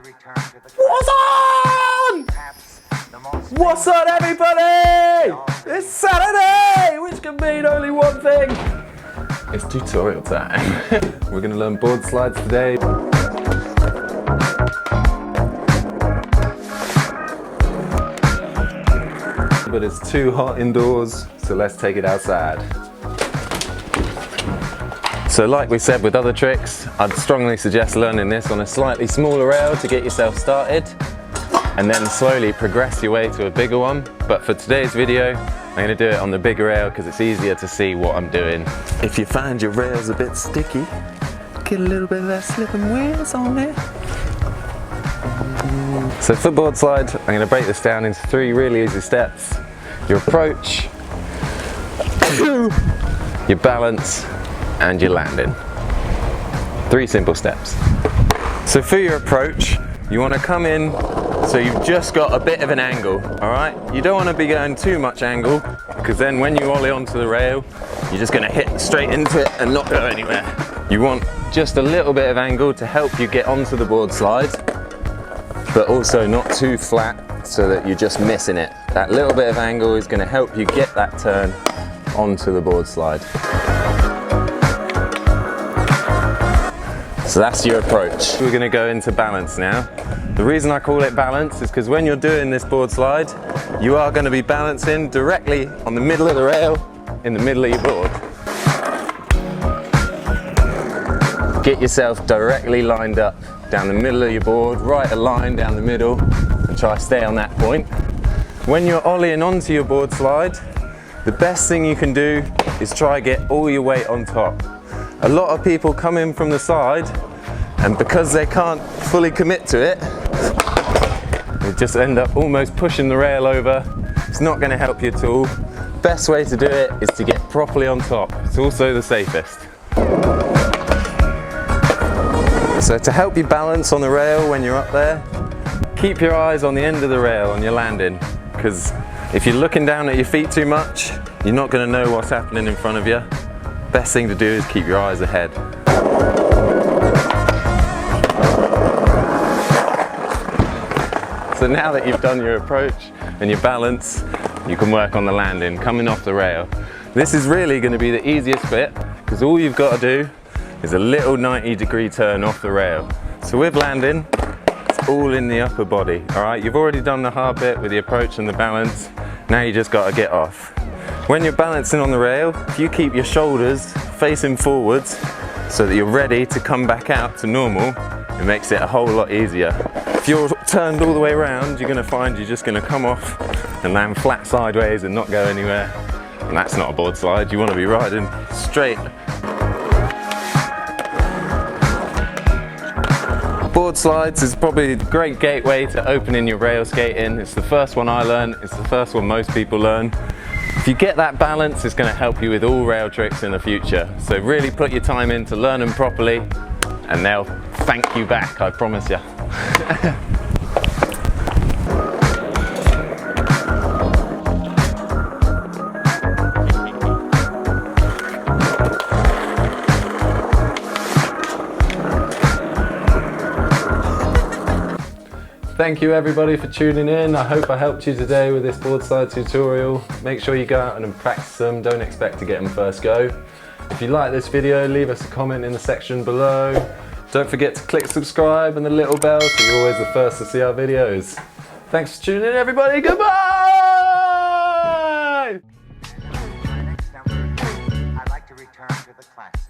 What's on? What's on, everybody? It's Saturday, which can mean only one thing. It's tutorial time. We're going to learn board slides today. But it's too hot indoors, so let's take it outside. So like we said with other tricks, I'd strongly suggest learning this on a slightly smaller rail to get yourself started, and then slowly progress your way to a bigger one. But for today's video, I'm going to do it on the bigger rail because it's easier to see what I'm doing. If you find your rail's a bit sticky, get a little bit of that slipping wheels on it. So for board slide, I'm going to break this down into 3 really easy steps. Your approach, your balance, and your landing. 3 simple steps. So for your approach, you want to come in so you've just got a bit of an angle, alright? You don't want to be going too much angle, because then when you ollie onto the rail, you're just going to hit straight into it and not go anywhere. You want just a little bit of angle to help you get onto the board slide, but also not too flat so that you're just missing it. That little bit of angle is going to help you get that turn onto the board slide. So that's your approach. We're going to go into balance now. The reason I call it balance is because when you're doing this board slide, you are going to be balancing directly on the middle of the rail, in the middle of your board. Get yourself directly lined up down the middle of your board, right a line down the middle, and try to stay on that point. When you're ollieing onto your board slide, the best thing you can do is try get all your weight on top. A lot of people come in from the side, and because they can't fully commit to it, they just end up almost pushing the rail over. It's not going to help you at all. Best way to do it is to get properly on top. It's also the safest. So to help you balance on the rail when you're up there, keep your eyes on the end of the rail on your landing, because if you're looking down at your feet too much, you're not going to know what's happening in front of you. Best thing to do is keep your eyes ahead. So now that you've done your approach and your balance, you can work on the landing, coming off the rail. This is really going to be the easiest bit, because all you've got to do is a little 90-degree turn off the rail. So with landing, it's all in the upper body. Alright, you've already done the hard bit with the approach and the balance. Now you just got to get off. When you're balancing on the rail, if you keep your shoulders facing forwards so that you're ready to come back out to normal, it makes it a whole lot easier. If you're turned all the way around, you're going to find you're just going to come off and land flat sideways and not go anywhere. And that's not a board slide. You want to be riding straight. Board slides is probably a great gateway to opening your rail skating. It's the first one I learned. It's the first one most people learn. If you get that balance, it's going to help you with all rail tricks in the future. So really put your time in to learn them properly, and they'll thank you back, I promise you. Thank you everybody for tuning in. I hope I helped you today with this board slide tutorial. Make sure you go out and practice them. Don't expect to get them first go. If you like this video, leave us a comment in the section below. Don't forget to click subscribe and the little bell so you're always the first to see our videos. Thanks for tuning in everybody. Goodbye! I like to return to the classics.